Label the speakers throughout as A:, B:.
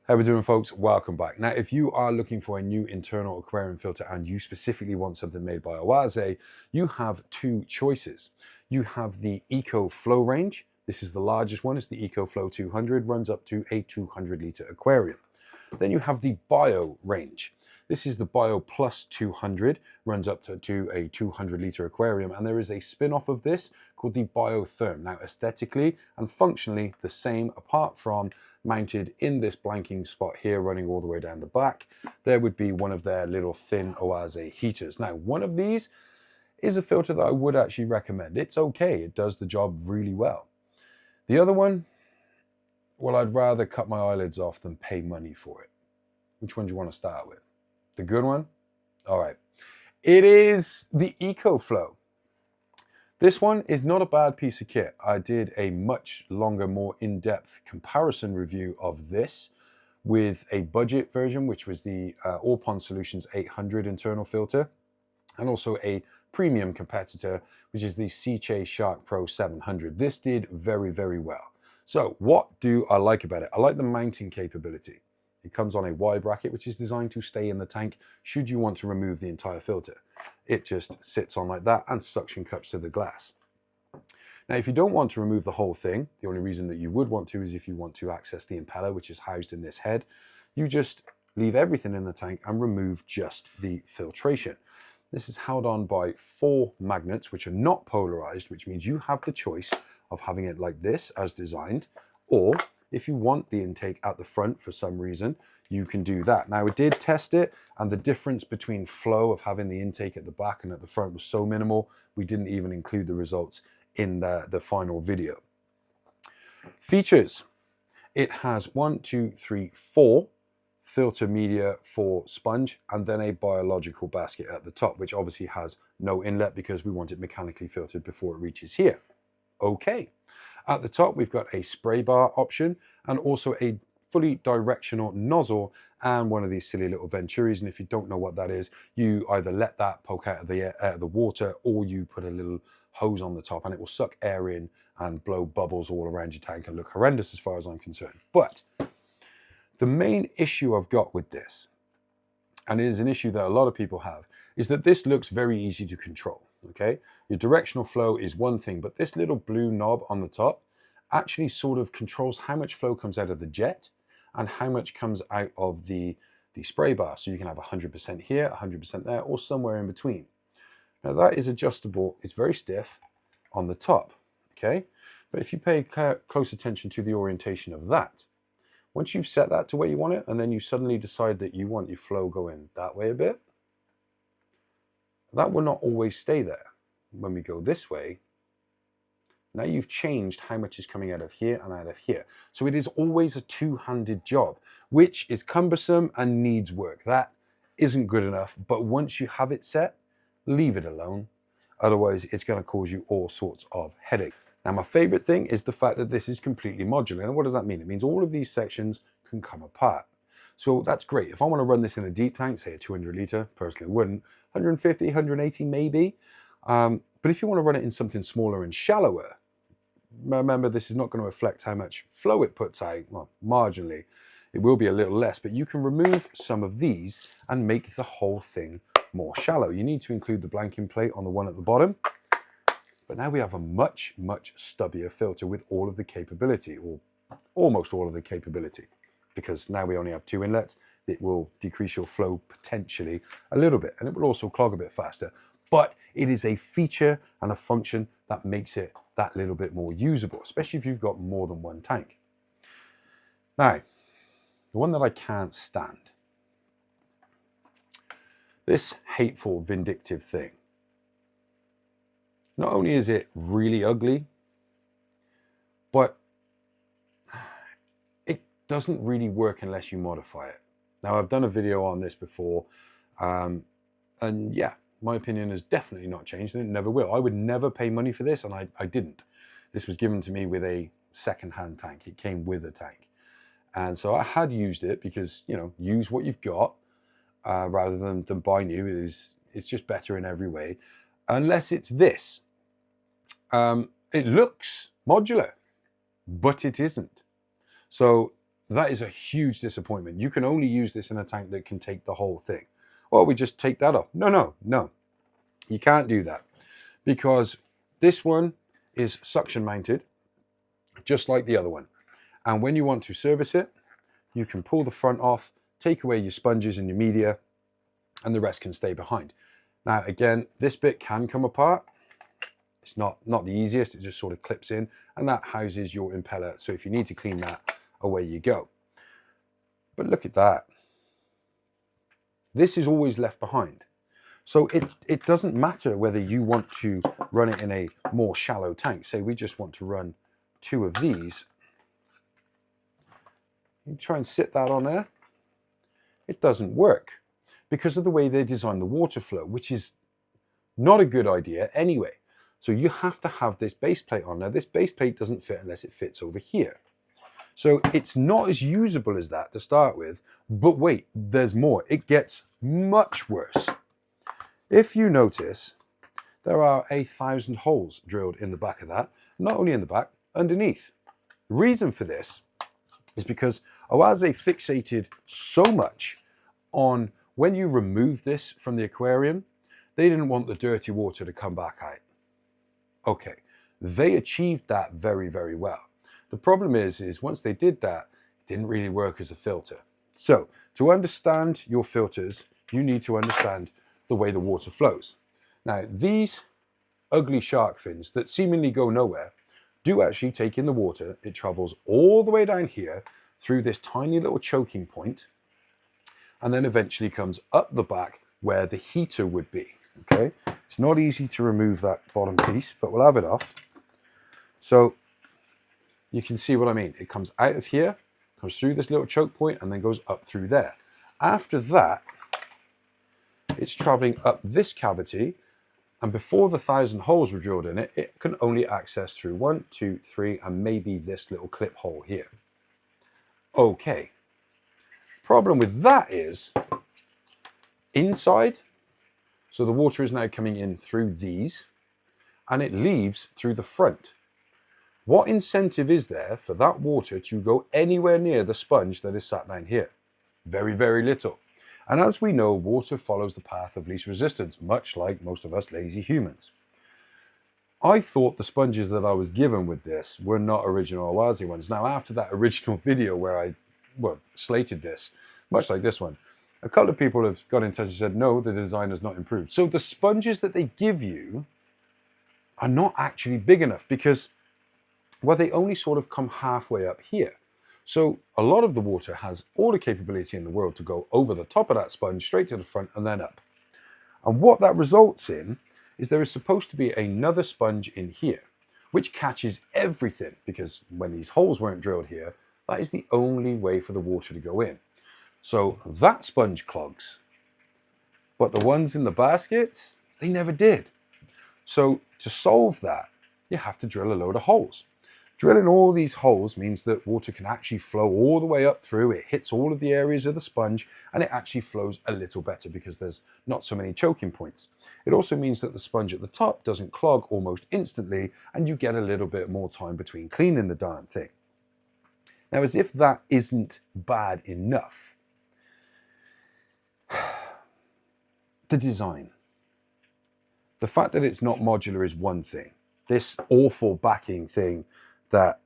A: How we doing, folks? Welcome back. Now, if you are looking for a new internal aquarium filter and you specifically want something made by Oase, you have two choices. You have the EcoFlow range. This is the largest one. It's the EcoFlow 200, runs up to a 200-litre aquarium. Then you have the Bio range. This is the BioPlus 200, runs up to a 200-litre aquarium, and there is a spin-off of this called the Biotherm. Now, aesthetically and functionally the same, apart from mounted in this blanking spot here, running all the way down the back, there would be one of their little thin Oase heaters. Now, one of these is a filter that I would actually recommend. It's okay, it does the job really well. The other one, well, I'd rather cut my eyelids off than pay money for it. Which one do you want to start with? The good one? All right. It is the EcoFlow. This one is not a bad piece of kit. I did a much longer, more in-depth comparison review of this with a budget version, which was the All Pond Solutions 800 internal filter, and also a premium competitor, which is the Seachase Shark Pro 700. This did very, very well. So what do I like about it? I like the mounting capability. It comes on a Y bracket, which is designed to stay in the tank should you want to remove the entire filter. It just sits on like that and suction cups to the glass. Now, if you don't want to remove the whole thing, the only reason that you would want to is if you want to access the impeller, which is housed in this head. You just leave everything in the tank and remove just the filtration. This is held on by 4 magnets, which are not polarized, which means you have the choice of having it like this as designed, or if you want the intake at the front for some reason, you can do that. Now, we did test it, and the difference between flow of having the intake at the back and at the front was so minimal, we didn't even include the results in the final video. Features. It has 4 filter media for sponge, and then a biological basket at the top, which obviously has no inlet because we want it mechanically filtered before it reaches here. Okay. At the top, we've got a spray bar option and also a fully directional nozzle and one of these silly little venturis. And if you don't know what that is, you either let that poke out of the water, or you put a little hose on the top and it will suck air in and blow bubbles all around your tank and look horrendous as far as I'm concerned. But the main issue I've got with this, and it is an issue that a lot of people have, is that this looks very easy to control. Okay, your directional flow is one thing, but this little blue knob on the top actually sort of controls how much flow comes out of the jet and how much comes out of the spray bar. So you can have 100% here, 100% there, or somewhere in between. Now that is adjustable. It's very stiff on the top. Okay, but if you pay close attention to the orientation of that, once you've set that to where you want it, and then you suddenly decide that you want your flow going that way a bit, that will not always stay there. When we go this way, now you've changed how much is coming out of here and out of here. So it is always a two-handed job, which is cumbersome and needs work. That isn't good enough, but once you have it set, leave it alone. Otherwise, it's going to cause you all sorts of headache. Now, my favorite thing is the fact that this is completely modular. And what does that mean? It means all of these sections can come apart. So that's great. If I want to run this in a deep tank, say a 200 litre, personally I wouldn't, 150, 180 maybe. But if you want to run it in something smaller and shallower, remember this is not going to reflect how much flow it puts out, well, marginally. It will be a little less, but you can remove some of these and make the whole thing more shallow. You need to include the blanking plate on the one at the bottom. But now we have a much, much stubbier filter with all of the capability, or almost all of the capability. Because now we only have 2 inlets, it will decrease your flow potentially a little bit, and it will also clog a bit faster. But it is a feature and a function that makes it that little bit more usable, especially if you've got more than one tank. Now, the one that I can't stand, this hateful, vindictive thing. Not only is it really ugly, but doesn't really work unless you modify it. Now, I've done a video on this before, and yeah, my opinion has definitely not changed, and it never will. I would never pay money for this, and I didn't. This was given to me with a second-hand tank. It came with a tank. And so I had used it because, you know, use what you've got rather than buy new. It's just better in every way. Unless it's this. It looks modular, but it isn't. So That is a huge disappointment. You can only use this in a tank that can take the whole thing. Well, we just take that off. No. You can't do that because this one is suction mounted, just like the other one. And when you want to service it, you can pull the front off, take away your sponges and your media, and the rest can stay behind. Now, again, this bit can come apart. It's not the easiest. It just sort of clips in, and that houses your impeller. So if you need to clean that, away you go. But look at that. This is always left behind. So it doesn't matter whether you want to run it in a more shallow tank. Say we just want to run 2 of these. You try and sit that on there. It doesn't work because of the way they design the water flow, which is not a good idea anyway. So you have to have this base plate on there. This base plate doesn't fit unless it fits over here. So it's not as usable as that to start with, but wait, there's more. It gets much worse. If you notice, there are 1,000 holes drilled in the back of that, not only in the back, underneath. The reason for this is because Oase fixated so much on when you remove this from the aquarium, they didn't want the dirty water to come back out. Okay, they achieved that very, very well. The problem is once they did that, it didn't really work as a filter. So to understand your filters, you need to understand the way the water flows. Now, these ugly shark fins that seemingly go nowhere do actually take in the water. It travels all the way down here through this tiny little choking point, and then eventually comes up the back where the heater would be. Okay, it's not easy to remove that bottom piece, but we'll have it off. So you can see what I mean. It comes out of here, comes through this little choke point, and then goes up through there. After that, it's traveling up this cavity, and before the 1,000 holes were drilled in it, it can only access through 1, 2, 3, and maybe this little clip hole here. Okay. Problem with that is inside, so the water is now coming in through these, and it leaves through the front. What incentive is there for that water to go anywhere near the sponge that is sat down here? Very, very little. And as we know, water follows the path of least resistance, much like most of us lazy humans. I thought the sponges that I was given with this were not original Oase ones. Now, after that original video where I slated this, much like this one, a couple of people have got in touch and said, no, the design has not improved. So the sponges that they give you are not actually big enough because, well, they only sort of come halfway up here. So a lot of the water has all the capability in the world to go over the top of that sponge, straight to the front and then up. And what that results in is there is supposed to be another sponge in here, which catches everything, because when these holes weren't drilled here, that is the only way for the water to go in. So that sponge clogs, but the ones in the baskets, they never did. So to solve that, you have to drill a load of holes. Drilling all these holes means that water can actually flow all the way up through. It hits all of the areas of the sponge, and it actually flows a little better because there's not so many choking points. It also means that the sponge at the top doesn't clog almost instantly, and you get a little bit more time between cleaning the darn thing. Now, as if that isn't bad enough, the design. The fact that it's not modular is one thing. This awful backing thing that,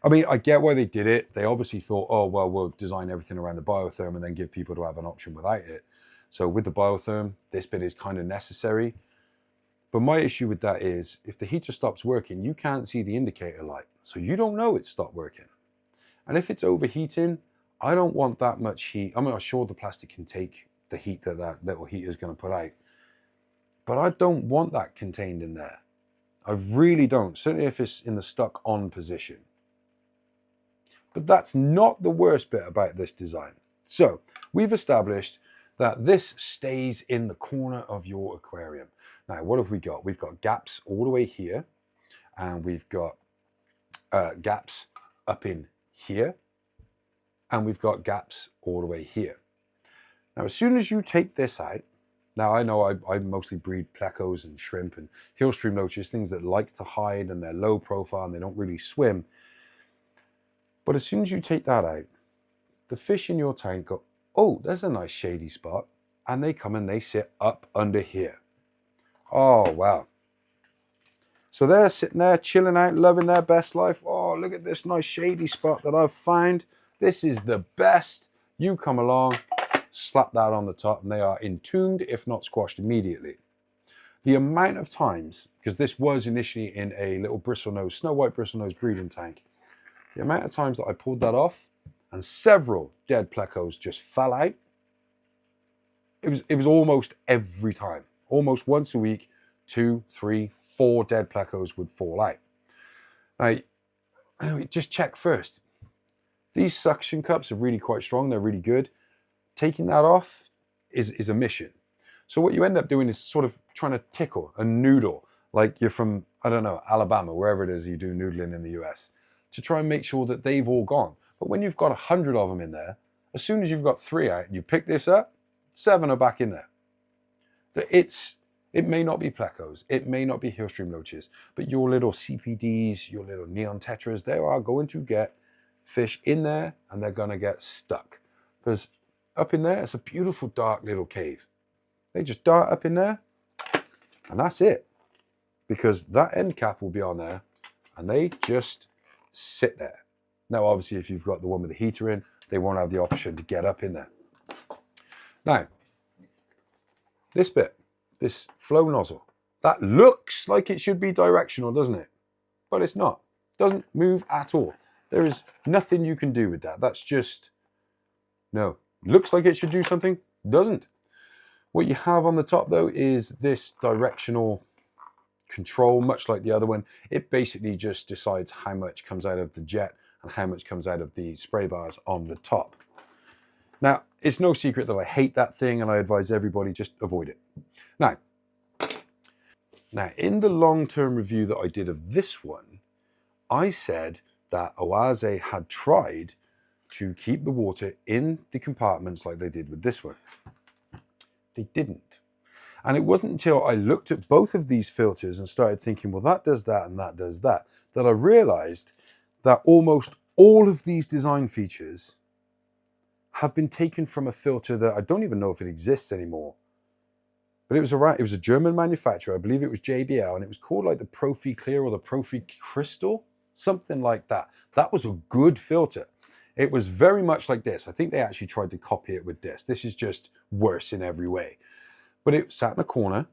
A: I mean, I get why they did it. They obviously thought, oh, well, we'll design everything around the biotherm and then give people to have an option without it. So with the biotherm, this bit is kind of necessary. But my issue with that is if the heater stops working, you can't see the indicator light. So you don't know it's stopped working. And if it's overheating, I don't want that much heat. I mean, I'm sure the plastic can take the heat that that little heater is going to put out. But I don't want that contained in there. I really don't, certainly if it's in the stuck on position. But that's not the worst bit about this design. So we've established that this stays in the corner of your aquarium. Now, what have we got? We've got gaps all the way here, and we've got gaps up in here, and we've got gaps all the way here. Now, as soon as you take this out, now, I know I mostly breed plecos and shrimp and hillstream loaches, things that like to hide and they're low profile and they don't really swim. But as soon as you take that out, the fish in your tank go, oh, there's a nice shady spot. And they come and they sit up under here. Oh, wow. So they're sitting there chilling out, loving their best life. Oh, look at this nice shady spot that I've found. This is the best. You come along, slap that on the top, and they are entombed, if not squashed immediately. The amount of times, because this was initially in a little bristlenose, snow white bristlenose breeding tank, the amount of times that I pulled that off and several dead plecos just fell out, it was almost every time. Almost once a week, 2, 3, 4 dead plecos would fall out. Now, anyway, just check first. These suction cups are really quite strong. They're really good. Taking that off is a mission. So what you end up doing is sort of trying to tickle a noodle, like you're from, I don't know, Alabama, wherever it is you do noodling in the US, to try and make sure that they've all gone. But when you've got 100 of them in there, as soon as you've got 3 out and you pick this up, 7 are back in there. It may not be plecos, it may not be hillstream loaches, but your little CPDs, your little neon tetras, they are going to get fish in there and they're going to get stuck. Because up in there, it's a beautiful dark little cave. They just dart up in there and that's it. Because that end cap will be on there and they just sit there. Now, obviously, if you've got the one with the heater in, they won't have the option to get up in there. Now, this bit, this flow nozzle, that looks like it should be directional, doesn't it? But it's not. It doesn't move at all. There is nothing you can do with that. That's just, no. Looks like it should do something, doesn't. What you have on the top, though, is this directional control, much like the other one. It basically just decides how much comes out of the jet and how much comes out of the spray bars on the top. Now, it's no secret that I hate that thing and I advise everybody just avoid it. Now, in the long-term review that I did of this one, I said that Oase had tried to keep the water in the compartments like they did with this one. They didn't. And it wasn't until I looked at both of these filters and started thinking, well, that does that and that does that, that I realized that almost all of these design features have been taken from a filter that I don't even know if it exists anymore. But it was a German manufacturer. I believe it was JBL, and it was called like the Profi Clear or the Profi Crystal, something like that. That was a good filter. It was very much like this. I think they actually tried to copy it with this. This is just worse in every way. But it sat in a corner.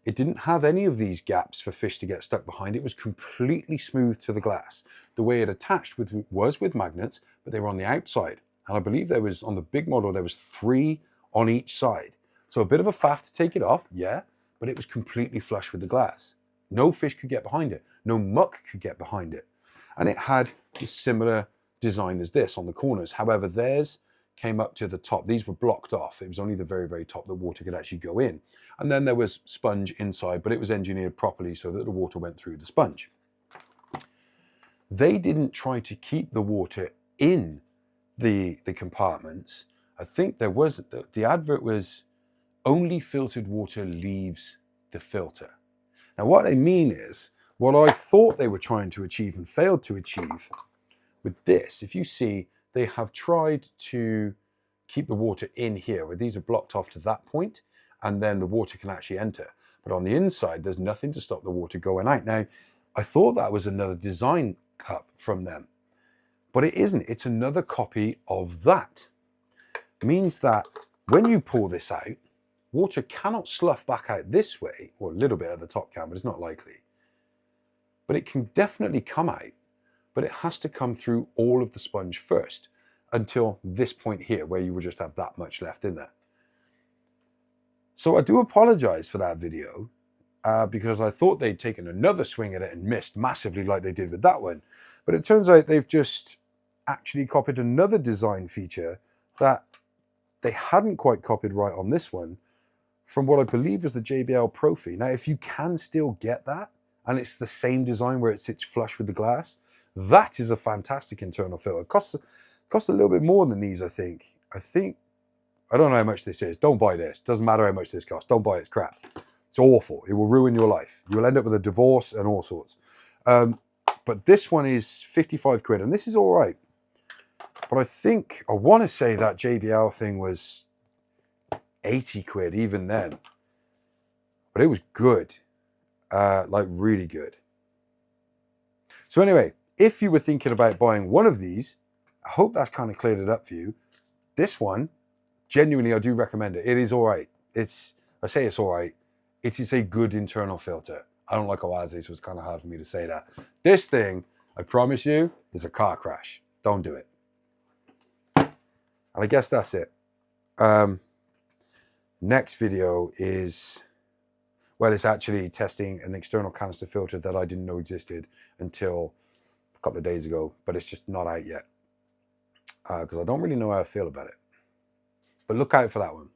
A: It didn't have any of these gaps for fish to get stuck behind. It was completely smooth to the glass. The way it attached was with magnets, but they were on the outside. And I believe there was, on the big model, there was 3 on each side. So a bit of a faff to take it off, yeah, but it was completely flush with the glass. No fish could get behind it. No muck could get behind it. And it had a similar design as this on the corners. However, theirs came up to the top. These were blocked off. It was only the very, very top that water could actually go in. And then there was sponge inside, but it was engineered properly so that the water went through the sponge. They didn't try to keep the water in the compartments. I think there was, the advert was, only filtered water leaves the filter. Now what I mean is, what I thought they were trying to achieve and failed to achieve with this, if you see, they have tried to keep the water in here, where these are blocked off to that point, and then the water can actually enter. But on the inside, there's nothing to stop the water going out. Now, I thought that was another design cup from them, but it isn't. It's another copy of that. It means that when you pull this out, water cannot slough back out this way, or a little bit at the top can, but it's not likely. But it can definitely come out, but it has to come through all of the sponge first until this point here, where you will just have that much left in there. So I do apologize for that video, because I thought they'd taken another swing at it and missed massively like they did with that one. But it turns out they've just actually copied another design feature that they hadn't quite copied right on this one, from what I believe is the JBL Profi. Now, if you can still get that, and it's the same design where it sits flush with the glass, that is a fantastic internal filter. It costs a little bit more than these, I think. I don't know how much this is. Don't buy this. Doesn't matter how much this costs. Don't buy it. It's crap. It's awful. It will ruin your life. You will end up with a divorce and all sorts. But this one is 55 quid, and this is all right. But I want to say that JBL thing was 80 quid even then. But it was good, like really good. So anyway, if you were thinking about buying one of these, I hope that's kind of cleared it up for you. This one, genuinely, I do recommend it. It is all right. I say it's all right. It is a good internal filter. I don't like Oase, so it's kind of hard for me to say that. This thing, I promise you, is a car crash. Don't do it. And I guess that's it. Next video is, well, it's actually testing an external canister filter that I didn't know existed until a couple of days ago, but it's just not out yet because I don't really know how I feel about it. But look out for that one.